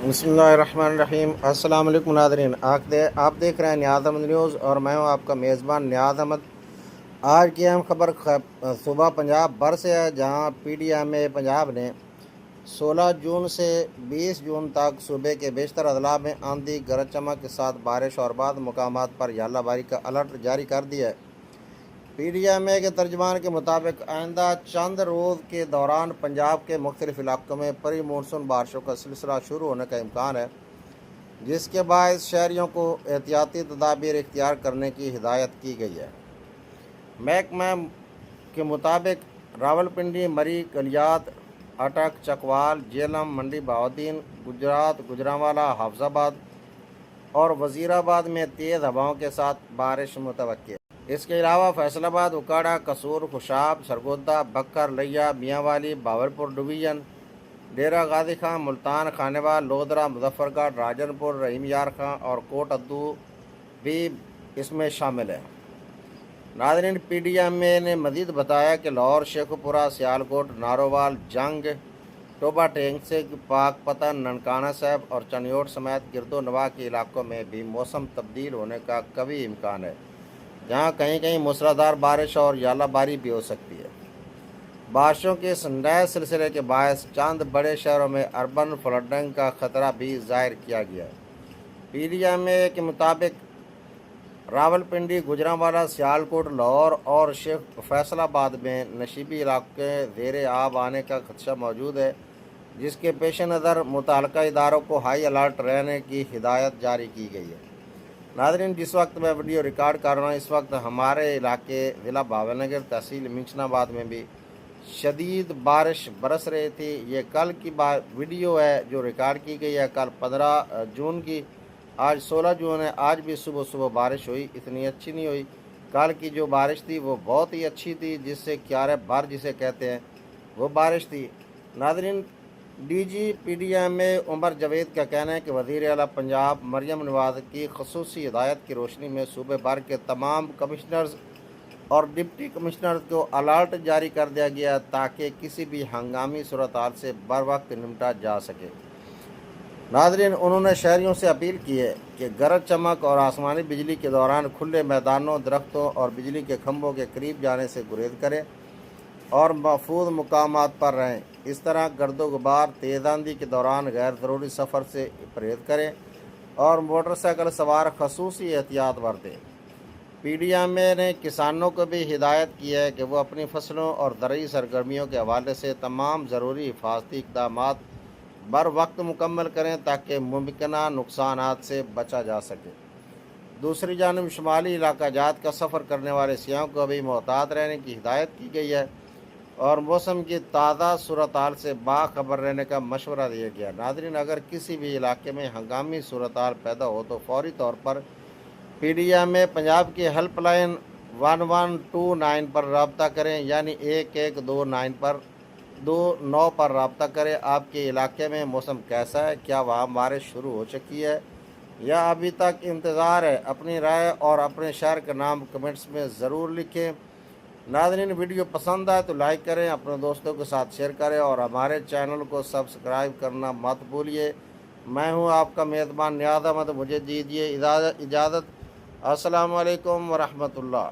بسم اللہ الرحمن الرحیم۔ السلام علیکم ناظرین، آپ دیکھ رہے ہیں نیاز احمد نیوز اور میں ہوں آپ کا میزبان نیاز احمد۔ آج کی اہم خبر صوبہ پنجاب بھر سے ہے، جہاں PDMA پنجاب نے 16 جون سے 20 جون تک صوبے کے بیشتر اضلاع میں آندھی گرج چمک کے ساتھ بارش اور بعض مقامات پر ژالہ باری کا الرٹ جاری کر دیا ہے۔ PDMA کے ترجمان کے مطابق آئندہ چند روز کے دوران پنجاب کے مختلف علاقوں میں پری مونسون بارشوں کا سلسلہ شروع ہونے کا امکان ہے، جس کے باعث شہریوں کو احتیاطی تدابیر اختیار کرنے کی ہدایت کی گئی ہے۔ محکمہ کے مطابق راولپنڈی، مری، کلیات، اٹک، چکوال، جہلم، منڈی بہاؤالدین، گجرانوالہ، حافظ آباد اور وزیر آباد میں تیز ہواؤں کے ساتھ بارش متوقع ہے۔ اس کے علاوہ فیصل آباد، اکاڑہ، قصور، خوشاب، سرگودا، بکر، لیا، میاں والی، باولپور ڈویژن، ڈیرہ غازی خان، ملتان، خانیوال، لودھرا، مظفر گڑھ، راجن پور، رحیم یار خان اور کوٹ ادو بھی اس میں شامل ہیں۔ ناظرین، PDMA نے مزید بتایا کہ لاہور، شیخوپورہ، سیالکوٹ، نارووال، جنگ، ٹوبہ ٹینگ، پاک پتن، ننکانہ صاحب اور چنیوٹ سمیت گرد و نواح کے علاقوں میں بھی موسم تبدیل ہونے کا قوی امکان ہے، جہاں کہیں کہیں موسلادھار بارش اور ژالہ باری بھی ہو سکتی ہے۔ بارشوں کے اس نئے سلسلے کے باعث چند بڑے شہروں میں اربن فلڈنگ کا خطرہ بھی ظاہر کیا گیا ہے۔ PDMA کے مطابق راولپنڈی، گجرانوالہ، سیالکوٹ، لاہور اور فیصل آباد میں نشیبی علاقے زیر آب آنے کا خدشہ موجود ہے، جس کے پیش نظر متعلقہ اداروں کو ہائی الرٹ رہنے کی ہدایت جاری کی گئی ہے۔ ناظرین، جس وقت میں ویڈیو ریکارڈ کر رہا ہوں، اس وقت ہمارے علاقے ضلع بھاول نگر، تحصیل منشن آباد میں بھی شدید بارش برس رہی تھی۔ یہ کل کی ویڈیو ہے جو ریکارڈ کی گئی ہے، کل 15 جون کی۔ آج 16 جون ہے، آج بھی صبح صبح بارش ہوئی، اتنی اچھی نہیں ہوئی۔ کل کی جو بارش تھی وہ بہت ہی اچھی تھی، جس سے کیارے بھر جسے کہتے ہیں وہ بارش تھی۔ ناظرین، DG PDMA عمر جاوید کا کہنا ہے کہ وزیر اعلیٰ پنجاب مریم نواز کی خصوصی ہدایت کی روشنی میں صوبے بھر کے تمام کمشنرز اور ڈپٹی کمشنرز کو الرٹ جاری کر دیا گیا تاکہ کسی بھی ہنگامی صورتحال سے بروقت نمٹا جا سکے۔ ناظرین، انہوں نے شہریوں سے اپیل کی ہے کہ گرج چمک اور آسمانی بجلی کے دوران کھلے میدانوں، درختوں اور بجلی کے کھمبوں کے قریب جانے سے گریز کریں اور محفوظ مقامات پر رہیں۔ اس طرح گرد و غبار، تیز آندھی کے دوران غیر ضروری سفر سے پرہیز کریں اور موٹر سائیکل سوار خصوصی احتیاط برتیں۔ PDMA نے کسانوں کو بھی ہدایت کی ہے کہ وہ اپنی فصلوں اور زرعی سرگرمیوں کے حوالے سے تمام ضروری حفاظتی اقدامات بر وقت مکمل کریں تاکہ ممکنہ نقصانات سے بچا جا سکے۔ دوسری جانب شمالی علاقہ جات کا سفر کرنے والے سیاحوں کو بھی محتاط رہنے کی ہدایت کی گئی ہے اور موسم کی تازہ صورتحال سے باخبر رہنے کا مشورہ دیا گیا۔ ناظرین، اگر کسی بھی علاقے میں ہنگامی صورتحال پیدا ہو تو فوری طور پر PDMA پنجاب کی ہیلپ لائن 1129 پر رابطہ کریں، یعنی 1129 پر رابطہ کریں۔ آپ کے علاقے میں موسم کیسا ہے؟ کیا وہاں بارش شروع ہو چکی ہے یا ابھی تک انتظار ہے؟ اپنی رائے اور اپنے شہر کا نام کمنٹس میں ضرور لکھیں۔ ناظرین، ویڈیو پسند آئے تو لائک کریں، اپنے دوستوں کے ساتھ شیئر کریں اور ہمارے چینل کو سبسکرائب کرنا مت بھولیے۔ میں ہوں آپ کا میزبان نیاز احمد، مجھے دیجیے اجازت۔ السلام علیکم ورحمۃ اللہ۔